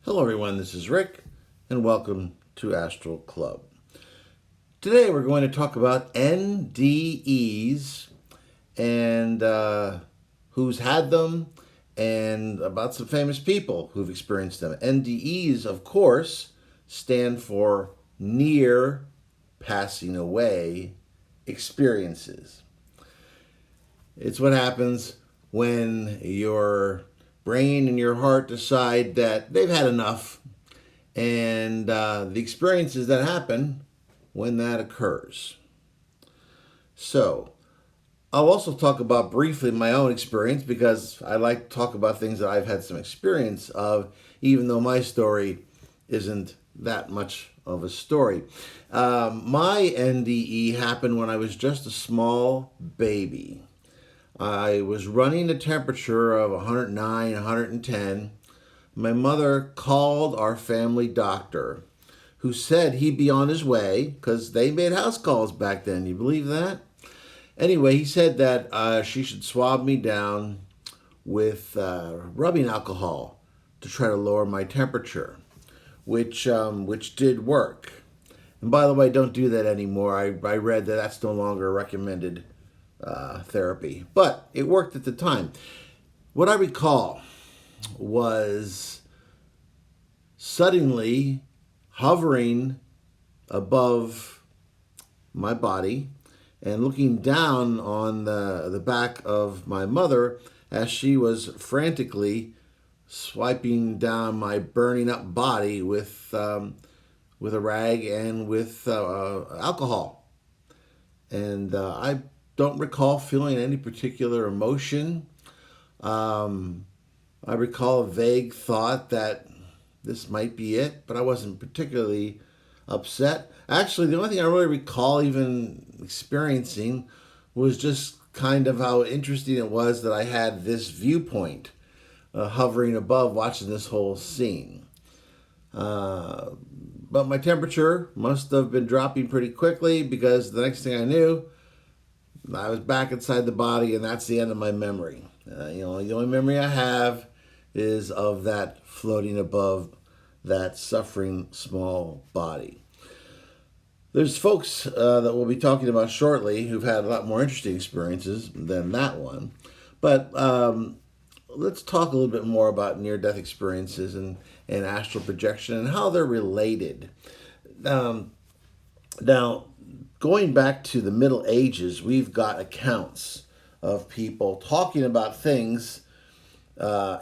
Hello everyone, this is Rick, and welcome to Astral Club. Today we're going to talk about NDEs and who's had them and about some famous people who've experienced them. NDEs, of course, stand for near passing away experiences. It's what happens when your brain and your heart decide that they've had enough, and the experiences that happen when that occurs. So, I'll also talk about briefly my own experience because I like to talk about things that I've had some experience of, even though my story isn't that much of a story. My NDE happened when I was just a small baby. I was running a temperature of 109, 110. My mother called our family doctor, who said he'd be on his way because they made house calls back then. You believe that? Anyway, he said that she should swab me down with rubbing alcohol to try to lower my temperature, which did work. And by the way, don't do that anymore. I read that that's no longer recommended therapy, but it worked at the time. What I recall was suddenly hovering above my body and looking down on the back of my mother as she was frantically swiping down my burning up body with a rag and with alcohol. And I don't recall feeling any particular emotion. I recall a vague thought that this might be it, but I wasn't particularly upset. Actually, the only thing I really recall even experiencing was just kind of how interesting it was that I had this viewpoint hovering above watching this whole scene. But my temperature must have been dropping pretty quickly because the next thing I knew, I was back inside the body, and that's the end of my memory. The only memory I have is of that floating above that suffering small body. There's folks that we'll be talking about shortly who've had a lot more interesting experiences than that one. But let's talk a little bit more about near-death experiences and astral projection and how they're related. Now, going back to the Middle Ages, we've got accounts of people talking about things,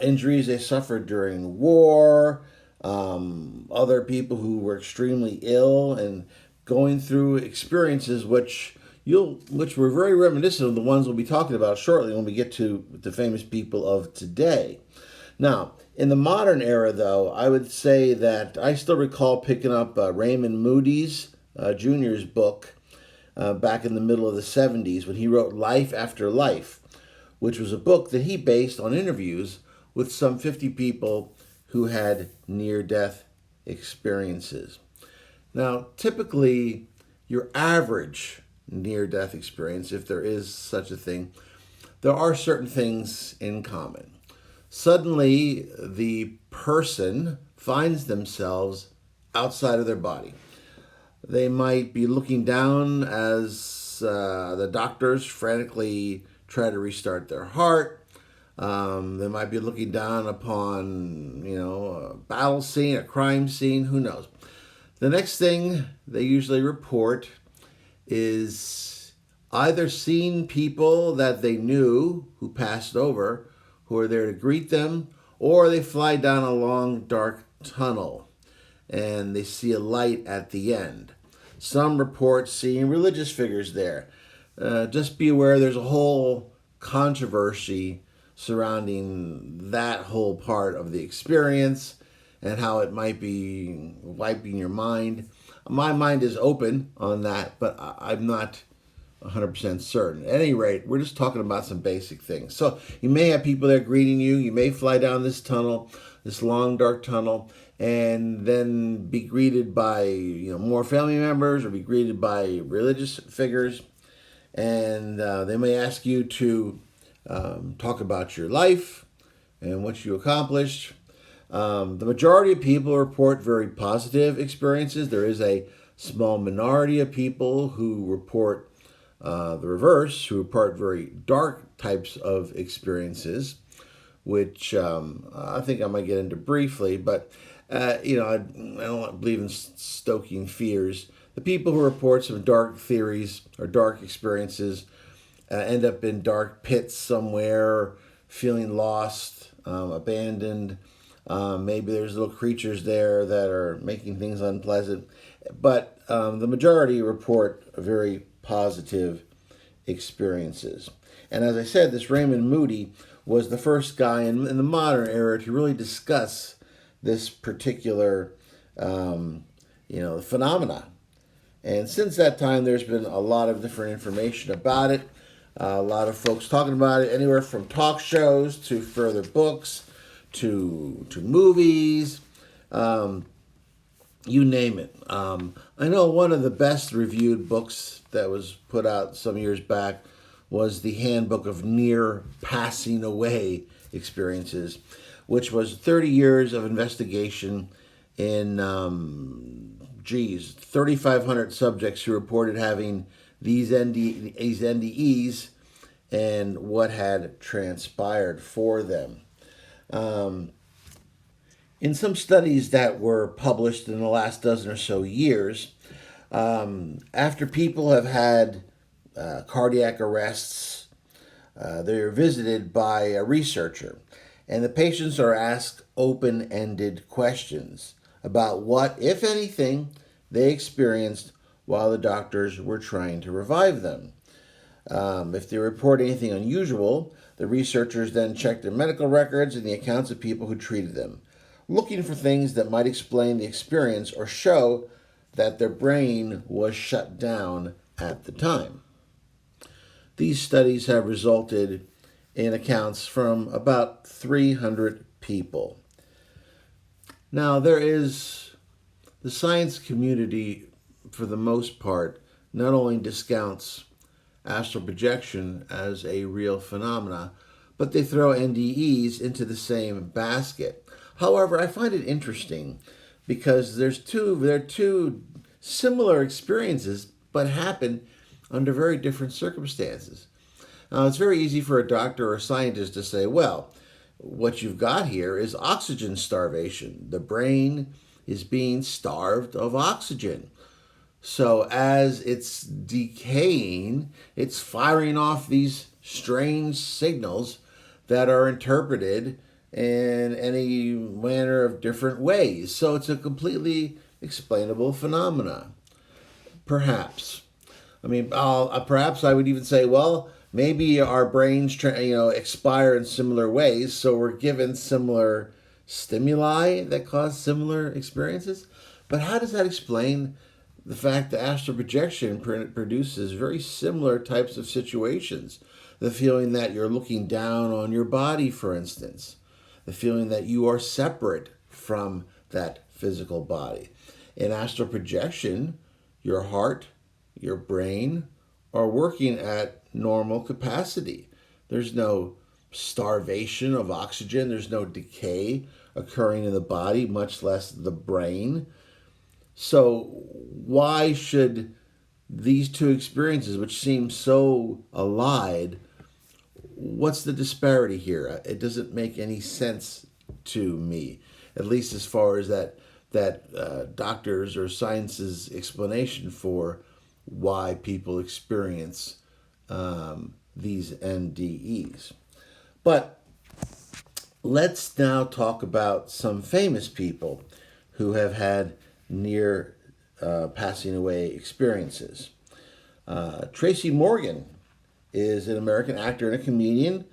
injuries they suffered during war, other people who were extremely ill and going through experiences which were very reminiscent of the ones we'll be talking about shortly when we get to the famous people of today. Now, in the modern era, though, I would say that I still recall picking up Raymond Moody's Jr.'s book back in the middle of the 70s when he wrote Life After Life, which was a book that he based on interviews with some 50 people who had near-death experiences. Now, typically, your average near-death experience, if there is such a thing, there are certain things in common. Suddenly, the person finds themselves outside of their body. They might be looking down as the doctors frantically try to restart their heart. They might be looking down upon, a battle scene, a crime scene, who knows. The next thing they usually report is either seeing people that they knew who passed over, who are there to greet them, or they fly down a long, dark tunnel and they see a light at the end. Some report seeing religious figures there. Just be aware there's a whole controversy surrounding that whole part of the experience and how it might be wiping your mind. My mind is open on that, but I'm not 100% certain. At any rate, we're just talking about some basic things. So you may have people there greeting you. You may fly down this tunnel, this long, dark tunnel, and then be greeted by more family members or be greeted by religious figures. And they may ask you to talk about your life and what you accomplished. The majority of people report very positive experiences. There is a small minority of people who report the reverse, who report very dark types of experiences, which I think I might get into briefly. But I don't believe in stoking fears. The people who report some dark theories or dark experiences end up in dark pits somewhere, feeling lost, abandoned. Maybe there's little creatures there that are making things unpleasant. But the majority report very positive experiences. And as I said, this Raymond Moody was the first guy in the modern era to really discuss this particular phenomena. And since that time, there's been a lot of different information about it. A lot of folks talking about it, anywhere from talk shows to further books to movies, you name it. I know one of the best reviewed books that was put out some years back was the Handbook of Near Passing Away Experiences, which was 30 years of investigation in 3,500 subjects who reported having these NDEs and what had transpired for them. In some studies that were published in the last dozen or so years, after people have had cardiac arrests, they're visited by a researcher, and the patients are asked open-ended questions about what, if anything, they experienced while the doctors were trying to revive them. If they report anything unusual, the researchers then check their medical records and the accounts of people who treated them, looking for things that might explain the experience or show that their brain was shut down at the time. These studies have resulted in accounts from about 300 people. Now, the science community, for the most part, not only discounts astral projection as a real phenomena, but they throw NDEs into the same basket. However, I find it interesting because there are two similar experiences, but happen under very different circumstances. Now, it's very easy for a doctor or a scientist to say, well, what you've got here is oxygen starvation. The brain is being starved of oxygen. So as it's decaying, it's firing off these strange signals that are interpreted in any manner of different ways. So it's a completely explainable phenomena. Perhaps. Perhaps I would even say, well, maybe our brains expire in similar ways, so we're given similar stimuli that cause similar experiences. But how does that explain the fact that astral projection produces very similar types of situations? The feeling that you're looking down on your body, for instance. The feeling that you are separate from that physical body. In astral projection, your heart, your brain are working at normal capacity. There's no starvation of oxygen. There's no decay occurring in the body, much less the brain. So why should these two experiences, which seem so allied, what's the disparity here? It doesn't make any sense to me, at least as far as that doctors or science's explanation for why people experience these NDEs. But let's now talk about some famous people who have had near passing away experiences. Tracy Morgan is an American actor and a comedian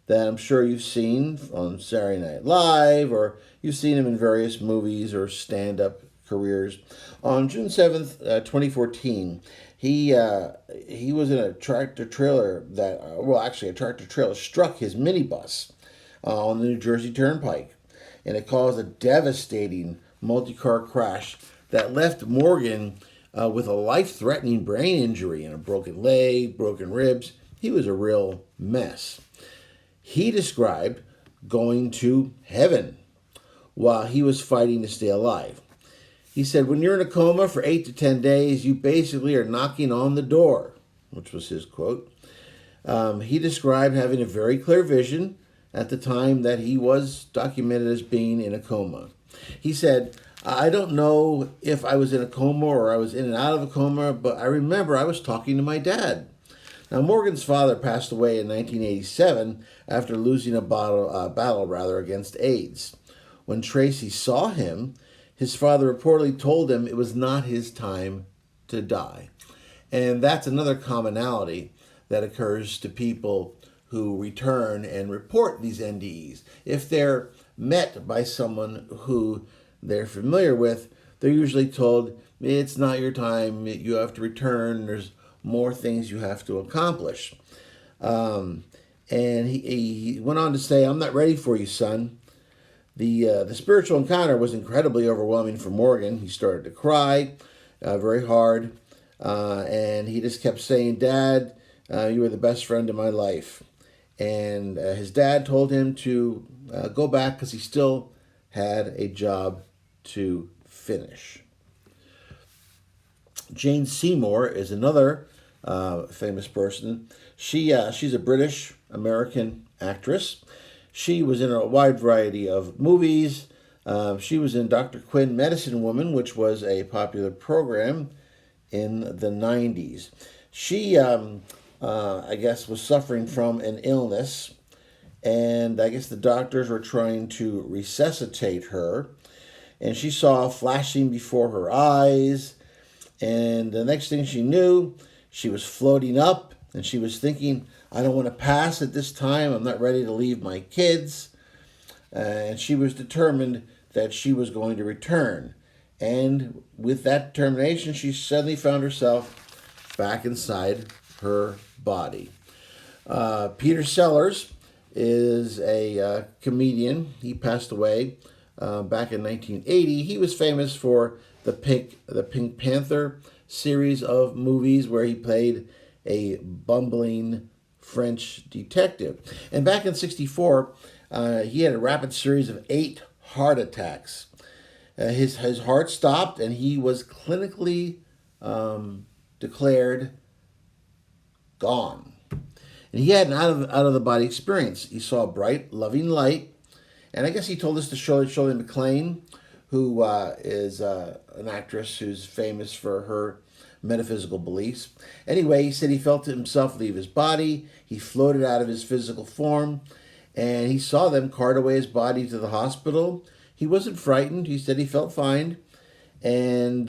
that I'm sure you've seen on Saturday Night Live, or you've seen him in various movies or stand-up careers. On June 7th, 2014, he was in a tractor trailer a tractor trailer struck his minibus on the New Jersey Turnpike, and it caused a devastating multi-car crash that left Morgan with a life-threatening brain injury and a broken leg, broken ribs. He was a real mess. He described going to heaven. while he was fighting to stay alive. He said, when you're in a coma for 8 to 10 days, you basically are knocking on the door, which was his quote. He described having a very clear vision at the time that he was documented as being in a coma. He said, I don't know if I was in a coma or I was in and out of a coma, but I remember I was talking to my dad. Now, Morgan's father passed away in 1987 after losing a battle against AIDS. When Tracy saw him, his father reportedly told him it was not his time to die. And that's another commonality that occurs to people who return and report these NDEs. If they're met by someone who they're familiar with, they're usually told, it's not your time, you have to return, there's more things you have to accomplish. And he went on to say, I'm not ready for you, son. The spiritual encounter was incredibly overwhelming for Morgan. He started to cry very hard, and he just kept saying, Dad, you were the best friend in my life. And his dad told him to go back because he still had a job to finish. Jane Seymour is another famous person. She's a British American actress. She was in a wide variety of movies. She was in Dr. Quinn, Medicine Woman, which was a popular program in the 90s. She, I guess, was suffering from an illness, and I guess the doctors were trying to resuscitate her, and she saw flashing before her eyes, and the next thing she knew, she was floating up, and she was thinking, I don't want to pass at this time. I'm not ready to leave my kids. And she was determined that she was going to return. And with that determination, she suddenly found herself back inside her body. Peter Sellers is a comedian. He passed away back in 1980. He was famous for the Pink Panther series of movies where he played a bumbling French detective. And back in 1964, he had a rapid series of 8 heart attacks. His heart stopped, and he was clinically declared gone. And he had an out of the body experience. He saw a bright, loving light, and I guess he told this to Shirley MacLaine, who is an actress who's famous for her metaphysical beliefs. Anyway, he said he felt himself leave his body. He floated out of his physical form, and he saw them cart away his body to the hospital. He wasn't frightened. He said he felt fine, and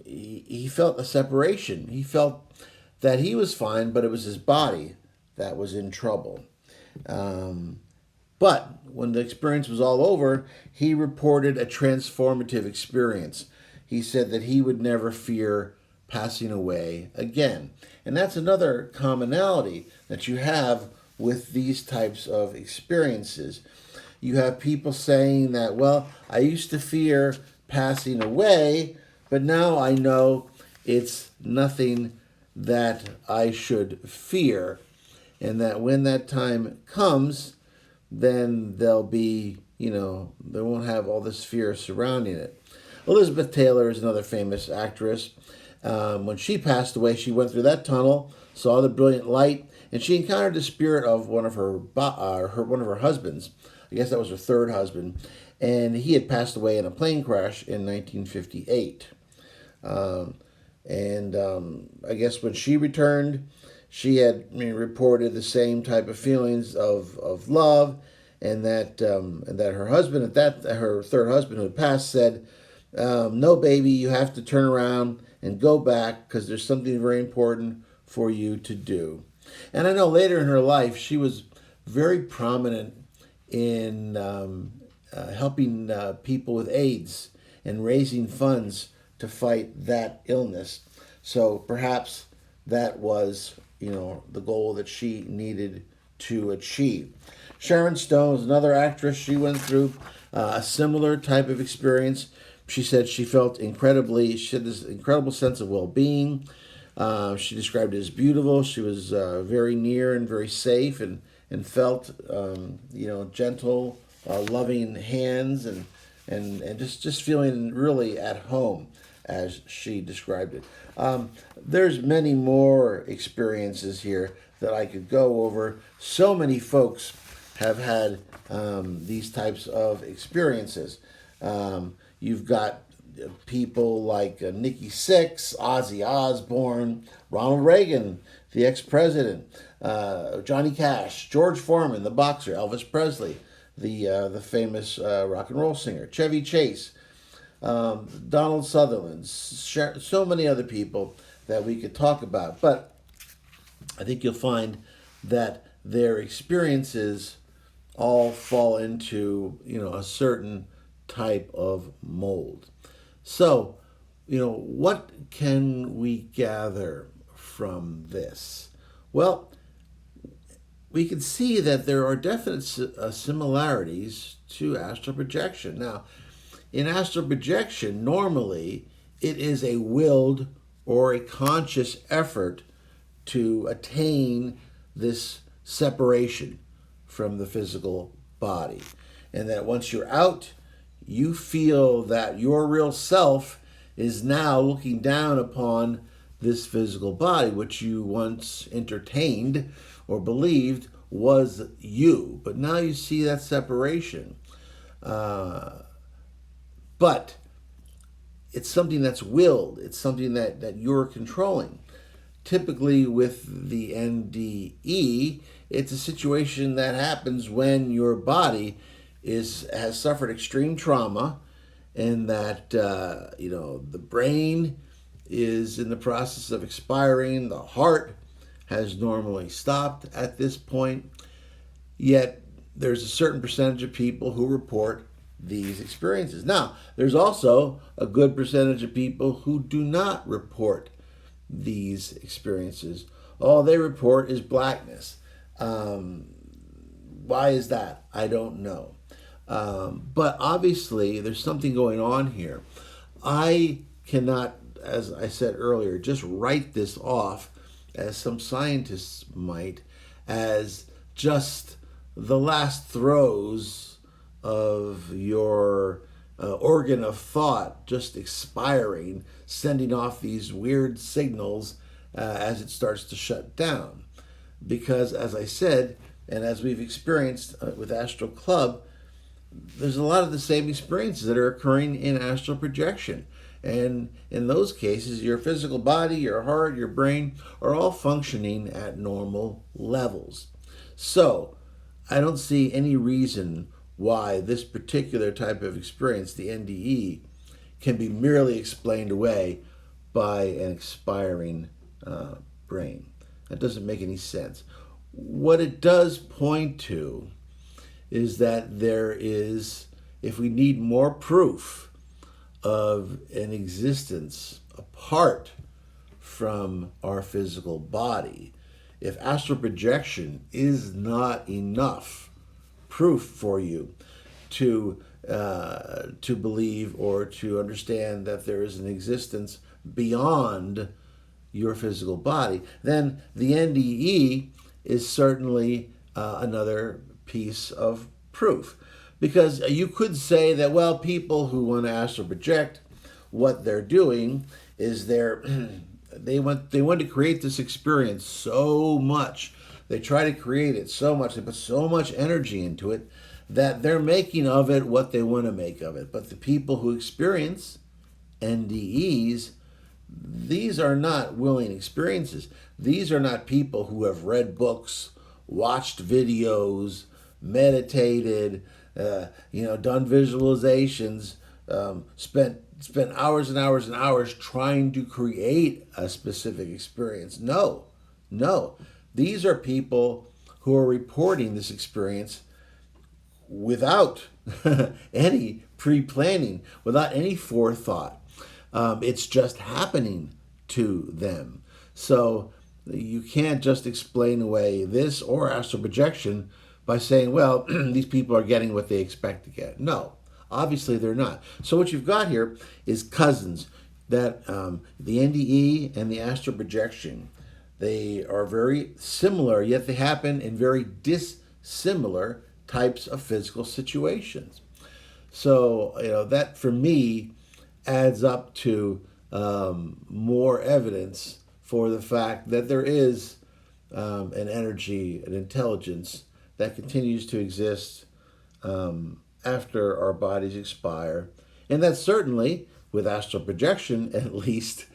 he felt a separation. He felt that he was fine, but it was his body that was in trouble. But when the experience was all over, he reported a transformative experience. He said that he would never fear passing away again. And that's another commonality that you have with these types of experiences. You have people saying that, well, I used to fear passing away, but now I know it's nothing that I should fear. And that when that time comes, then they'll be, they won't have all this fear surrounding it. Elizabeth Taylor is another famous actress. When she passed away, she went through that tunnel, saw the brilliant light, and she encountered the spirit of one of her husbands. I guess that was her third husband, and he had passed away in a plane crash in 1958. I guess when she returned, she had reported the same type of feelings of love, and that her husband, her third husband who had passed, said, "No, baby, you have to turn around and go back because there's something very important for you to do." And I know later in her life, she was very prominent in helping people with AIDS and raising funds to fight that illness. So perhaps that was, the goal that she needed to achieve. Sharon Stone is another actress. She went through a similar type of experience. She said she felt she had this incredible sense of well-being. She described it as beautiful. She was very near and very safe, and felt, gentle, loving hands and and just feeling really at home, as she described it. There's many more experiences here that I could go over. So many folks have had these types of experiences. You've got people like Nikki Sixx, Ozzy Osbourne, Ronald Reagan, the ex-president, Johnny Cash, George Foreman, the boxer, Elvis Presley, the famous rock and roll singer, Chevy Chase, Donald Sutherland, so many other people that we could talk about. But I think you'll find that their experiences all fall into a certain type of mold. So, what can we gather from this? Well, we can see that there are definite similarities to astral projection. Now, in astral projection, normally it is a willed or a conscious effort to attain this separation from the physical body. And that once you're out, you feel that your real self is now looking down upon this physical body, which you once entertained or believed was you. But now you see that separation. But it's something that's willed. It's something that you're controlling. Typically with the NDE, it's a situation that happens when your body has suffered extreme trauma, and that the brain is in the process of expiring. The heart has normally stopped at this point. Yet there's a certain percentage of people who report these experiences. Now, there's also a good percentage of people who do not report these experiences. All they report is blackness. Why is that? I don't know. But obviously, there's something going on here. I cannot, as I said earlier, just write this off, as some scientists might, as just the last throes of your organ of thought just expiring, sending off these weird signals as it starts to shut down. Because, as I said, and as we've experienced with Astral Club, there's a lot of the same experiences that are occurring in astral projection. And in those cases, your physical body, your heart, your brain are all functioning at normal levels. So, I don't see any reason why this particular type of experience, the NDE, can be merely explained away by an expiring brain. That doesn't make any sense. What it does point to is that there is, if we need more proof of an existence apart from our physical body, if astral projection is not enough proof for you to believe or to understand that there is an existence beyond your physical body, then the NDE is certainly another piece of proof. Because you could say that, well, people who want to astral project, what they're doing is they want to create this experience so much. They try to create it so much. They put so much energy into it that they're making of it what they want to make of it. But the people who experience NDEs, these are not willing experiences. These are not people who have read books, watched videos, meditated, done visualizations, spent hours and hours and hours trying to create a specific experience. No. These are people who are reporting this experience without any pre-planning, without any forethought. It's just happening to them. So you can't just explain away this or astral projection by saying, well, these people are getting what they expect to get. No, obviously they're not. So what you've got here is cousins, that the NDE and the astral projection, they are very similar, yet they happen in very dissimilar types of physical situations. So, that for me adds up to more evidence for the fact that there is an energy, an intelligence that continues to exist after our bodies expire. And that certainly, with astral projection at least,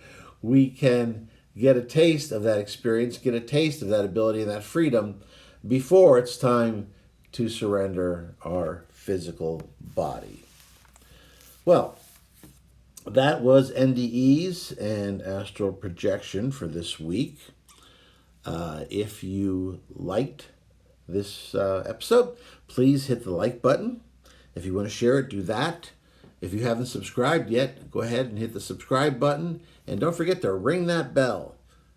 we can get a taste of that experience, get a taste of that ability and that freedom before it's time to surrender our physical body. Well, that was NDEs and astral projection for this week. If you liked this episode, please hit the like button. If you want to share it, do that. If you haven't subscribed yet, go ahead and hit the subscribe button. And don't forget to ring that bell.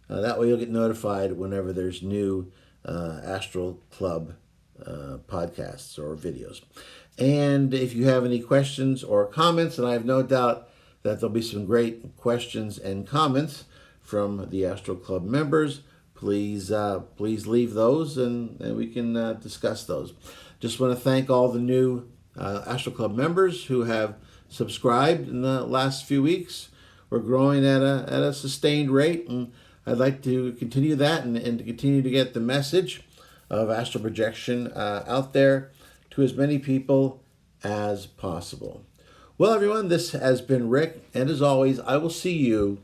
That way you'll get notified whenever there's new Astral Club podcasts or videos. And if you have any questions or comments, and I have no doubt that there'll be some great questions and comments from the Astral Club members, please leave those and we can discuss those. Just want to thank all the new Astral Club members who have subscribed in the last few weeks. We're growing at a sustained rate, and I'd like to continue that and to continue to get the message of astral projection out there to as many people as possible. Well, everyone, this has been Rick, and as always, I will see you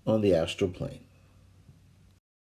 on the astral plane.